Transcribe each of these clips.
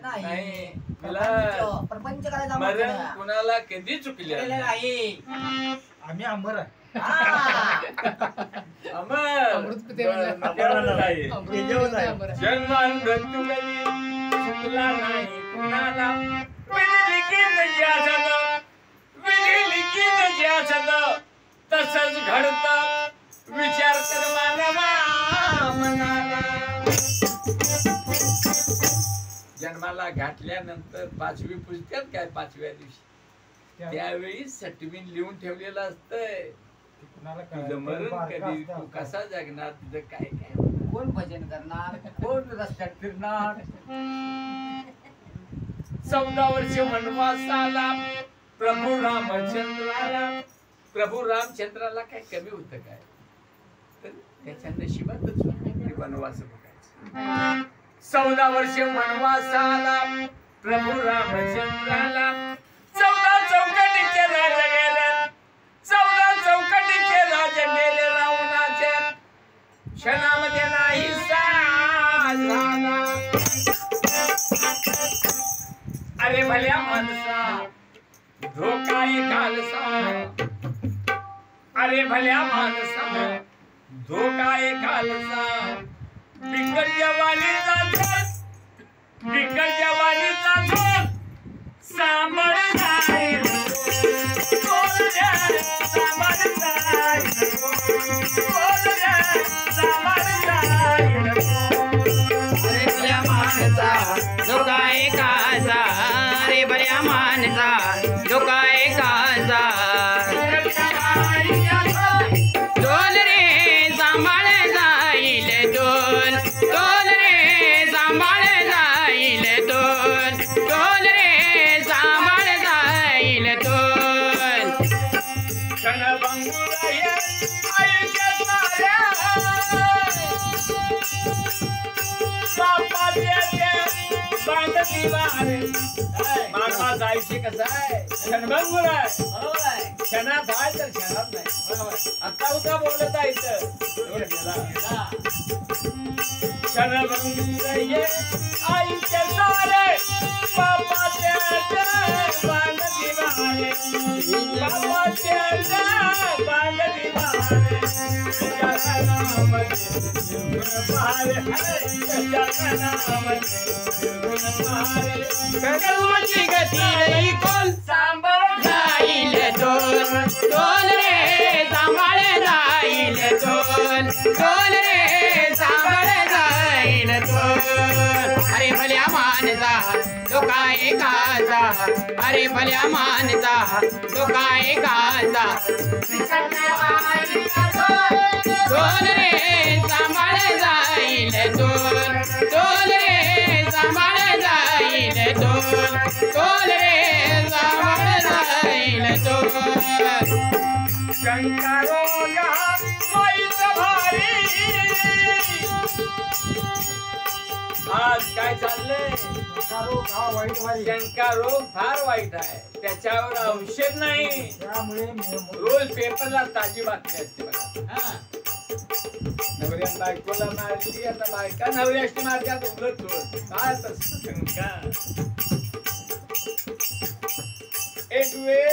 नाही प्रपंच करायचा मरण कुणाला कधी चुकले नाही. आम्ही अंबर आहे. जन्म मृत्यू कधी चुकला नाही कुणाला तसंच घडत विचार कर मानवा मनाला. जन्माला घातल्यानंतर 5वी पुजतात काय 5व्या दिवशी त्यावेळी सटवीन लिहून ठेवलेलं असतंय. तुझं मरण कधी तू कसा जगणार तुझं काय काय कोण भजन करणार कोण रस्त्यात फिरणार. 14 वर्ष वनवासाला प्रभू रामचंद्राला प्रभू रामचंद्राला काय कमी होतं काय तर त्याच्या नशिबातच वनवास बघायचं. 14 वर्ष वनवासाला प्रभू रामचंद्राला 14 चौकटीचे राजा गेले 14 चौकटीचे राजा गेले रावणाच्या क्षणामध्ये नाही झाला. अरे भल्या माणसा धोका खालसा अरे भल्या माणसा धोका खालसा बिकट जवानीचा झोल बिकट जवानीचा झोल सांभाळ नाही सांभाळ नाही अरे भल्या माणसा धोका खालसा अरे भल्या माणसा धोका खालसा डोल रे सांभाळ जाईल डोल डोल रे सांभाळ जाईल डोल डोल रे सांभाळ जाईल डोल. मानवा जायचे कसं आहे क्षणभंगूर आहे क्षणात आहे तर क्षणात नाही. आता उद्या बोलत आहे क्षणभंगूर ये आईचे सारे बापाचे बांध दिवाळे बापाचे बांध दिवाळे कर्माची गती रे कोण सांभाळ जाईल डोल डोल रे सांभाळ जाईल डोल डोल रे सांभाळ जाईल डोल. अरे भल्या माणसा धोका खालसा अरे भल्या माणसा धोका खालसा डोल रे सांभाळ जाईल डोल डोल रे सांभाळ जाईल डोल डोल रे सांभाळ जाईल डोल. शंकरो या माईच भारी आज काय चाललंय शंका रोग फार वाईट आहे त्याच्यावर औषध नाही त्यामुळे रोज पेपरला ताजी बातमी असते बघा. नवऱ्यानं बायकोला मारली आता बायका नवऱ्याशी मारतात उलट थोड काय तसं शंका. एक वेळ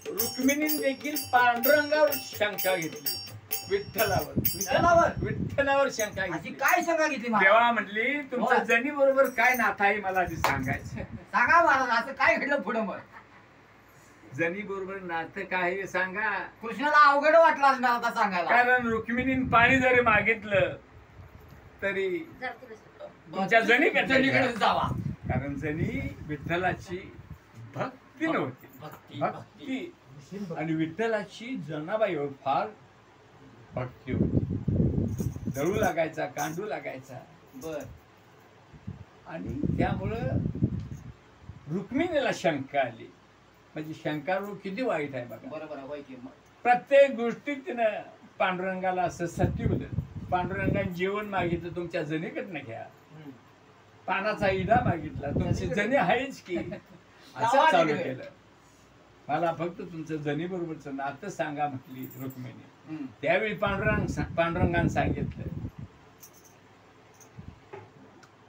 रुक्मिणीने देखील पांडुरंगावर शंका घेतली विठ्ठलावर शंका घेतली. काय शंका घेतली तेव्हा म्हटली तुमचं जनी बरोबर काय नातं आहे मला आधी सांगायचं. सांगा महाराज असं काय घडलं पुढं मग. जनी बरोबर नातं काय हे सांगा. कृष्णाला अवघड वाटलं असणार आता सांगायला कारण रुक्मिणीने पाणी जरी मागितलं तरी तुमच्या जनीकडे जावा. कारण जनी विठ्ठलाची भक्ती नव्हती भक्ती आणि विठ्ठलाची जनाबाईवर फार भक्ती होती. दळू लागायचा कांडू लागायचा बर. आणि त्यामुळं रुक्मिणीला शंका आली. म्हणजे शंका रोग किती वाईट आहे बघा. बरोबर. प्रत्येक गोष्टीत तिनं पांडुरंगाला असं सत्य होतं. पांडुरंगाने जेवण मागितलं तुमच्या जनीकडनं घ्या. पानाचा इडा मागितला तुमची जनी आहेच की असं चालू केलं. मला फक्त तुमचं जनी बरोबरचं नातं सांगा म्हटली रुक्मिणी. त्यावेळी पांडुरंगाने सांगितलं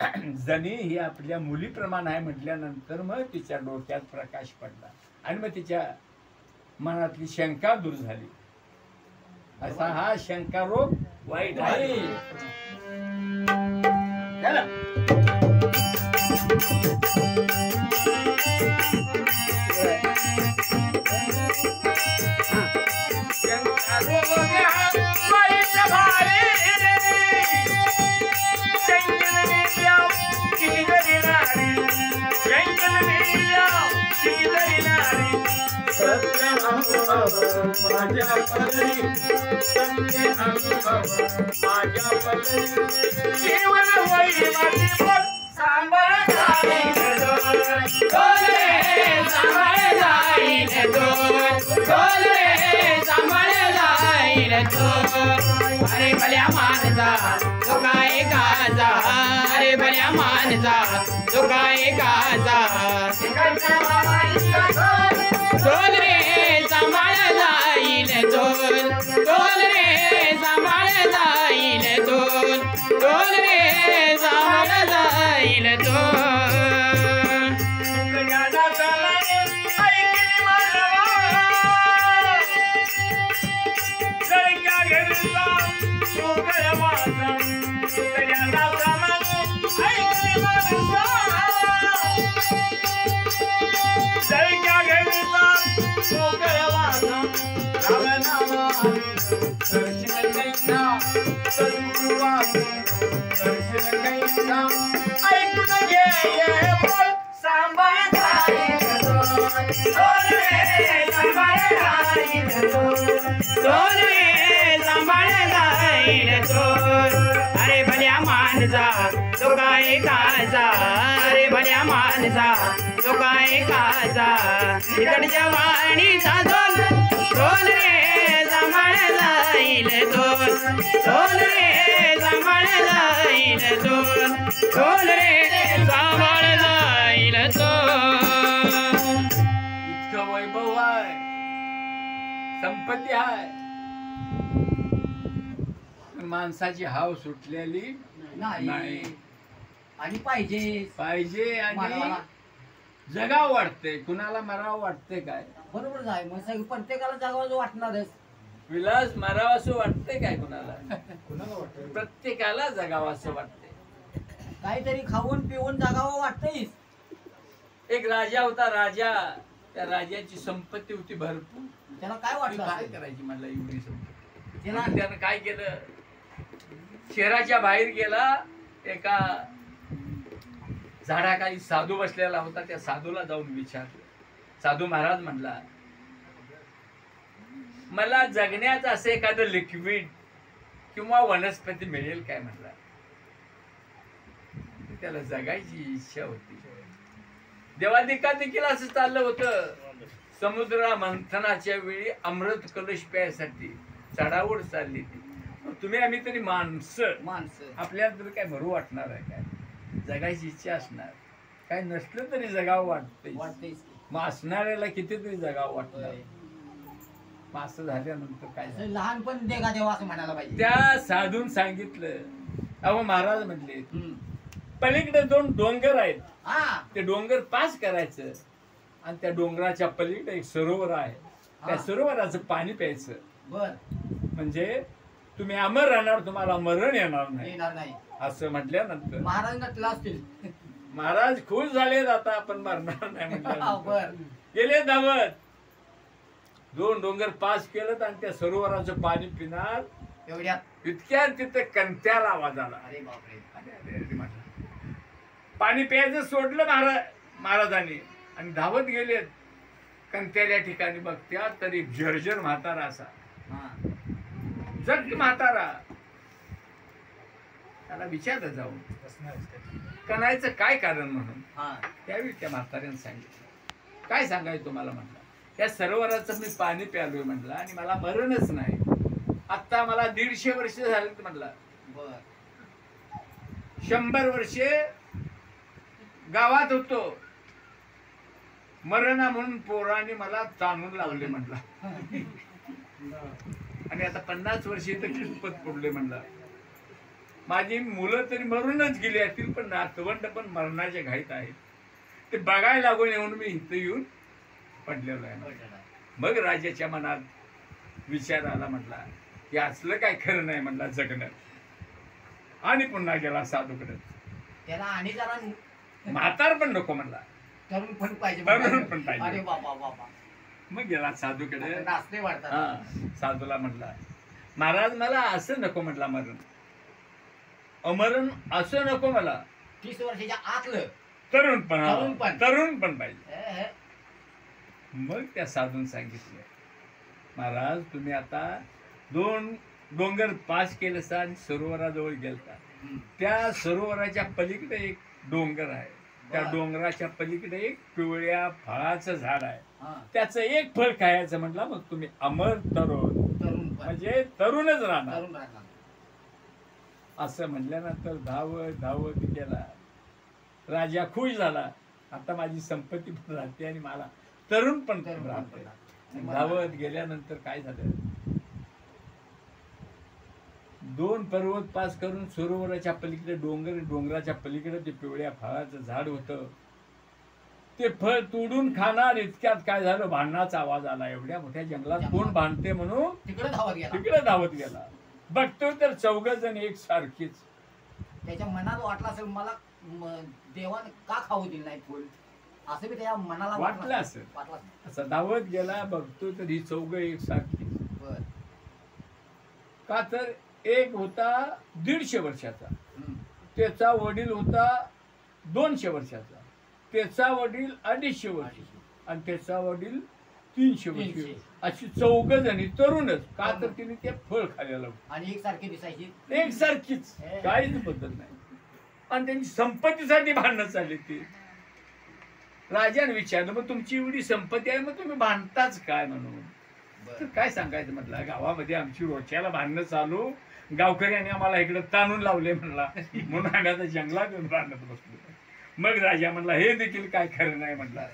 जनी ही आपल्या मुलीप्रमाणे आहे म्हटल्यानंतर मग तिच्या डोक्यात प्रकाश पडला आणि मग तिच्या मनातली शंका दूर झाली. असा हा शंका रोग वाईट आहे. चला. शंका रोग हा वाईट भारी. माझ्या पदरी संगे अनुभव माझ्या पदरी जीवन होई माझी बोल सांभाळ जाईल ढोल रे सांभाळ जाईल ढोल रे सांभाळ जाईल अरे भल्या मानजा तो काय गाजा अरे भल्या मानजा तो काय गाजा ढोल रे सांभाळ जाईल ढोल रे सांभाळ जाईल ढोल रे सांभाळ जाईल अरे भल्या मानजा तो काय काजा अरे भल्या मानजा तो काय काजा इकडच्या वाणीचा ढोल रे सांभाळ जाईल ढोल रे सांभाळ जाईल ढोल रे सांभाळ जाईल इतकं वैभव आहे संपत्ती आहे माणसाची हाव सुटलेली नाही. आणि पाहिजे आणि जगाव वाटते. कुणाला मरावं वाटते काय? बरोबर आहे. मग प्रत्येकाला जगावं वाटणारच. विलास मारावा असं वाटतंय काय कुणाला? कुणाला वाटतं? प्रत्येकाला जगावं असं वाटतंय. काहीतरी खाऊन पिऊन जगावं वाटतंय. एक राजा होता. राजा त्या राजाची संपत्ती होती भरपूर. त्याला काय वाटलं काय करायची मला एवढी संपत्ती? त्याला त्यानं काय केलं? शहराच्या बाहेर गेला. एका झाडाखाली साधू बसलेला होता. त्या साधूला जाऊन विचारलं. साधू महाराज म्हणला, मला जगण्याचं असं एखादं लिक्विड किंवा वनस्पती मिळेल काय? म्हणला. त्याला जगायची इच्छा होती. देवादिका देखील असं चाललं होतं. समुद्र मंथनाच्या वेळी अमृत कलश प्यायसाठी चढावड चालली ती. तुम्ही आम्ही तरी माणसं आपल्याला तरी काय भरू वाटणार आहे काय? जगायची इच्छा असणार. काय नसलं तरी जगावं वाटतंय. मग असणाऱ्याला कितीतरी जगावं वाटणार. मग असं झाल्यानंतर काय लहानपण देगा देवा असं म्हणायला पाहिजे. त्या साधून सांगितलं. अहो महाराज म्हटले, पलीकडे 2 डोंगर आहेत. ते डोंगर पास करायचं आणि त्या डोंगराच्या पलीकडे एक सरोवर आहे. त्या सरोवराचं पाणी प्यायचं. बर म्हणजे तुम्ही अमर राहणार, तुम्हाला मरण येणार येणार नाही असं म्हटल्यानंतर महाराज नटला असतील. महाराज खुश झाले. आता आपण मरणार नाही म्हटलं. बर गेले धावत. 2 डोंगर पास केलं आणि त्या सरोवराचं पाणी पिणार. एवढ्यात इतक्या तिथे कंत्याला आवाज आला. अरे बापरे. अरे म्हटलं. पाणी प्यायचं सोडलं महाराजांनी आणि धावत गेलेत कंत्याल्या ठिकाणी. बघत्या तरी जर्जर म्हातारा असा जग म्हातारा. त्याला विचारलं जाऊन कणायचं काय कारण म्हणून. त्यावेळी त्या म्हाताऱ्यानं सांगितलं. काय सांगायचं तुम्हाला म्हटलं. त्या सरोवराचं मी पाणी प्यालोय म्हटलं आणि मला मरणच नाही. आता मला 150 वर्ष झालेत म्हटलं. 100 वर्षे गावात होतो. मरणा म्हणून पोराने मला ताणून लावले म्हटलं. आणि आता 50 वर्षे तर कितपत पडले म्हणला. माझी मुलं तरी मरूनच गेली असतील, पण नातवंड पण मरणाच्या घाईत आहेत. ते बघायला लागून येऊन मी इथं येऊन पडलेलो आहे. मग राजाच्या मनात विचार आला, म्हटला की असलं काय खरं नाही म्हटला जगणं. आणि पुन्हा गेला साधूकडे. त्याला आणि जरा म्हातार पण नको म्हणला, तरुण पण पाहिजे. तरुण पण पाहिजे. अरे बाबा बाबा. मग गेला साधूकडे. नाचते वाढतात. हा, साधूला म्हटला, महाराज मला असं नको म्हटला, मरण अमरण असं नको मला, 30 वर्षाच्या आतलं तरुण पण तरुण पण पाहिजे. हे. मग त्या साधून सांगितलं, महाराज तुम्ही आता 2 डोंगर पास केलं आणि सरोवराजवळ गेलता. त्या सरोवराच्या पलीकडे एक डोंगर आहे. त्या डोंगराच्या पलीकडे एक पिवळ्या फळाचं झाड आहे. त्याचं एक फळ खायचं म्हटलं, मग तुम्ही अमर तरुण म्हणजे तरुणच राहणार. असं म्हणल्यानंतर धावत गेला. राजा खुश झाला, आता माझी संपत्ती पण राहते आणि मला तरुण पण राहते. धावत गेल्यानंतर काय झालं, 2 पर्वत पास करून सरोवराच्या पलीकडे डोंगराच्या पलीकडे ते पिवळ्या फळाचं झाड होतं. ते फळ तोडून खाणार इतक्यात काय झालं, भांडणाचा आवाज आला. एवढ्या मोठ्या जंगलात कोण भांडते म्हणून तिकडे धावत गेला. बघतो तर 4 जण एक सारखीच. त्याच्या मनात वाटलं असेल, मला देवाने का खाऊ दिलं नाही फुल, असं बी त्याच्या मनाला वाटलं असेल. असं धावत गेला, बघतो तर ही 4 एक सारखी. का तर एक होता 150 वर्षाचा, त्याचा वडील होता 200 वर्षाचा, त्याचा वडील 250 वर्ष आणि त्याचा वडील 300 वर्ष. अशी 4 जणी तरुणच. का तर तिने ते फळ खायला आणि एकसारखी दिसायची, एकसारखीच, काहीच बदल नाही. आणि त्यांची संपत्तीसाठी भांडणं चालली. ती राजाने विचारलं, मग तुमची एवढी संपत्ती आहे, मग तुम्ही भांडताच काय म्हणून. तर काय सांगायचं म्हटलं, गावामध्ये आमची रोजच्याला भांडणं चालू, गावकऱ्यांनी आम्हाला इकडे ताणून लावले म्हणला, म्हणून आम्ही आता जंगलात येऊन भांडत बसलो. मग राजा म्हणला, हे देखील काय खरं नाही म्हटला.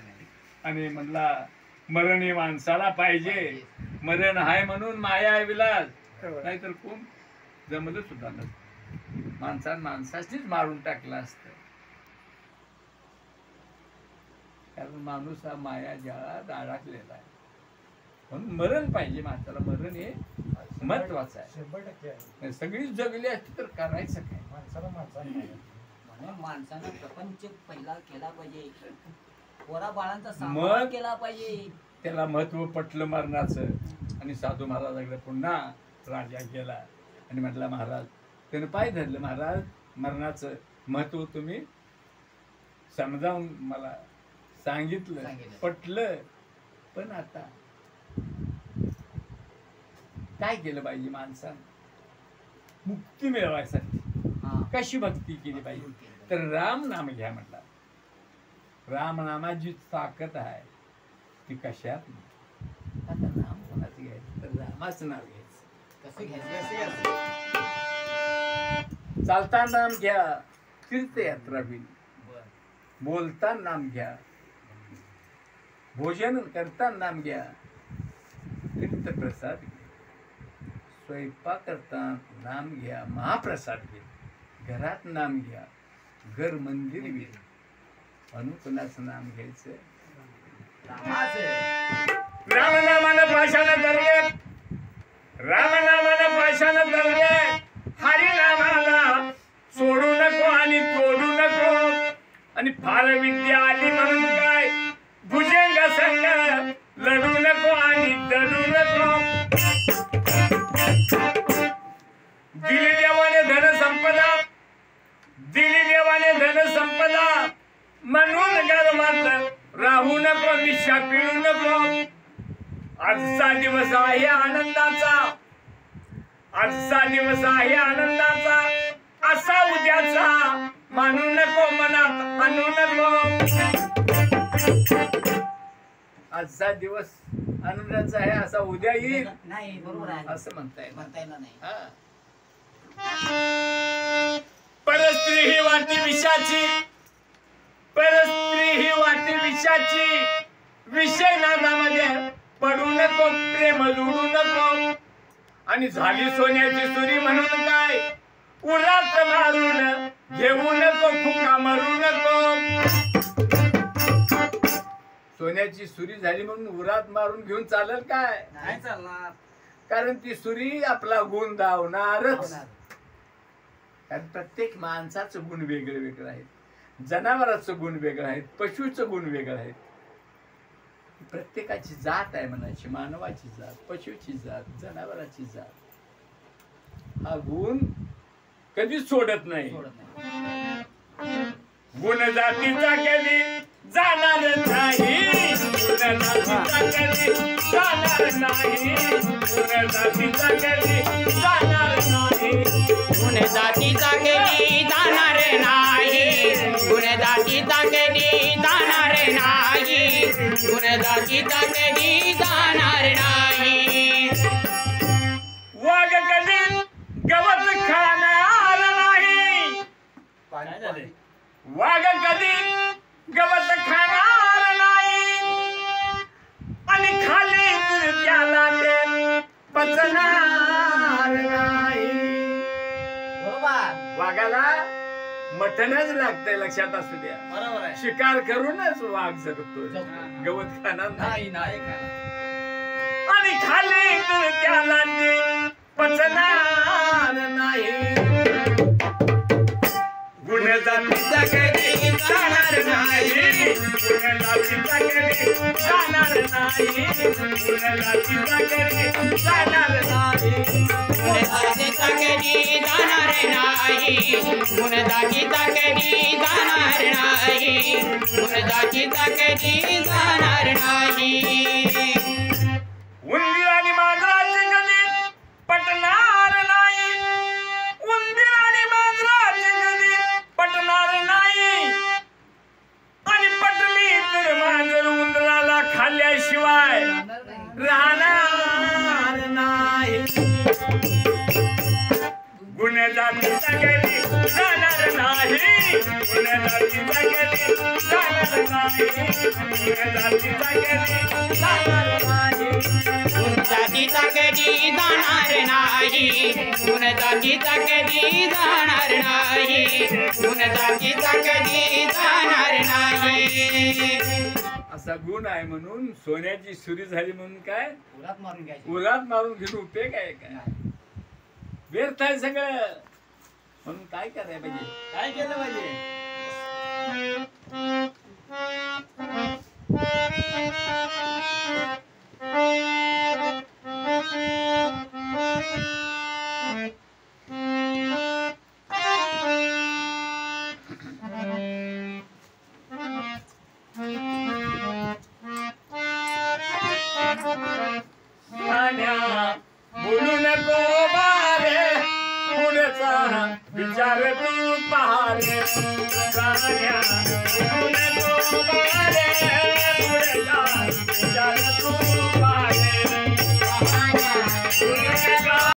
आणि म्हणला, मरण हे माणसाला पाहिजे, मरण हाय म्हणून माया आहे विलास, नाहीतर कोण जमलं सुद्धा नसतं. माणसाचीच मारून टाकला असतं. कारण माणूस हा माया जाळात अडकलेला आहे. म्हणून मरण पाहिजे माणसाला. मरण हे महत्वाचं आहे. 100% सगळी जगली असती तर करायचं काय. माणसानं प्रपंच पहिला केला पाहिजे, पोरा बाळांचा सांभाळ केला पाहिजे. त्याला महत्व पटलं मरणाचं. आणि साधू महाराजाकडे पुन्हा राजा गेला आणि म्हटला, महाराज त्यानं पाय धरलं, महाराज मरणाचं महत्व तुम्ही समजावून मला सांगितलं, पटलं, पण आता काय केलं पाहिजे माणसानं मुक्ती मिळवायसाठी, कशी भक्ती केली पाहिजे. तर राम नाम घ्या म्हटला. राम नामाची ताकद आहे ती कशात. आता नाम कोणाचं घ्यायचं, तर रामाचं नाव घ्यायचं. कसं घ्यायचं, चालता नाम घ्या, तीर्थयात्रा होईल. बोलता नाम घ्या, भोजन करता नाम घ्या, तीर्थप्रसाद घ्या, स्वयंपाक करता नाम घ्या, महाप्रसाद घ्या, घरात नाम घ्या, घर मंदिर घ्या. म्हणून कुणाचं नाम घ्यायचं, रामनामानं पाषाण धरले, रामनामानं पाषाण धरले, हरिनामाला सोडू नको आणि तोडू नको. आणि फार विद्या आली म्हणून काय भुजंग संग लढू नको आणि दडू नको. दिली देवाने धन संपदा, दिली देवाने धन संपदा, म्हणून गर्वात राहू नको, निशा पिळू नको. आजचा दिवस आहे आनंदाचा, आजचा दिवस आहे आनंदाचा, असा उद्याचा मानू नको, मनात आणू नको. आजचा दिवस आनंदाचा आहे, असा उद्या येईल नाही. बरोबर आहे, असं म्हणता येणार नाही. परस्त्री ही वाटी विषाची, परस्त्री ही वाटी विषाची, विषय नादामध्ये पडू नको, प्रेम लुडू नको. आणि झाली सोन्याची सुरी म्हणून काय उरात मारून घेऊ नको फुका मारू नको. सोन्याची सुरी झाली म्हणून उरात मारून घेऊन चालेल काय? नाही चालणार. कारण ती सुरी आपला गुण दावणारच. कारण प्रत्येक माणसाचं गुण वेगळं वेगळं आहे, जनावराचं गुण वेगळं आहे, पशुचं गुण वेगळं आहे. प्रत्येकाची जात आहे म्हणायची, मानवाची जात, पशुची जात, जनावराची जात. हा गुण कधीच सोडत नाही. गुण जातीचा कधी जाणार नाही, गुण जातीचा कधी जाणार नाही, गुण जातीचा कधी जाणार नाही, गुण जातीचा कधी जाणार नाही, गुण जातीचा कधी जाणार नाही, गुण जातीचा कधी जाणार नाही. वाघ कधी गवत खाणार नाही, वाघ कधी गवत खाणार नाही, आणि खाली तर त्याला ते पचणार नाही. बरोबर. वाघाला मटणच लागतंय, लक्षात असू द्या. बरोबर आहे. शिकार करूनच वाघ जगतोय, गवत खाणार नाही. नाही खाणार. आणि खाली तर त्याला ते पचणार नाही. गुण जातीचा कधी जाणार नाही, गुण जातीचा कधी जाणार नाही, गुण जातीचा कधी जाणार नाही, गुण जातीचा कधी जाणार नाही, गुण जातीचा कधी जाणार नाही, गुण जातीचा कधी जाणार नाही. उंदीर आणि मांजराचे कधी पटणार नाही, उंदीर आणि मांजराचे कधी पटणार नाही, आणि पटली तर मांजर उंदराला खाल्ल्याशिवाय राहणार नाही. गुण जातीचा कधी जाणार नाही, गुण जातीचा कधी जाणार नाही, गुण जातीचा कधी जाणार नाही. गुण जातीचा कधी जाणार नाही, गुण जातीचा कधी जाणार नाही, गुण जातीचा कधी जाणार नाही. असा गुण आहे म्हणून सोन्याची सुरी झाली म्हणून काय उरात मारून घ्यायची. उरात मारून घेऊन उपयोग आहे काय? व्यर्थ आहे सगळं. म्हणून काय करायला पाहिजे? काय केलं पाहिजे? बोलू नको बारे, पुढचा विचार तू पहारे. बोलू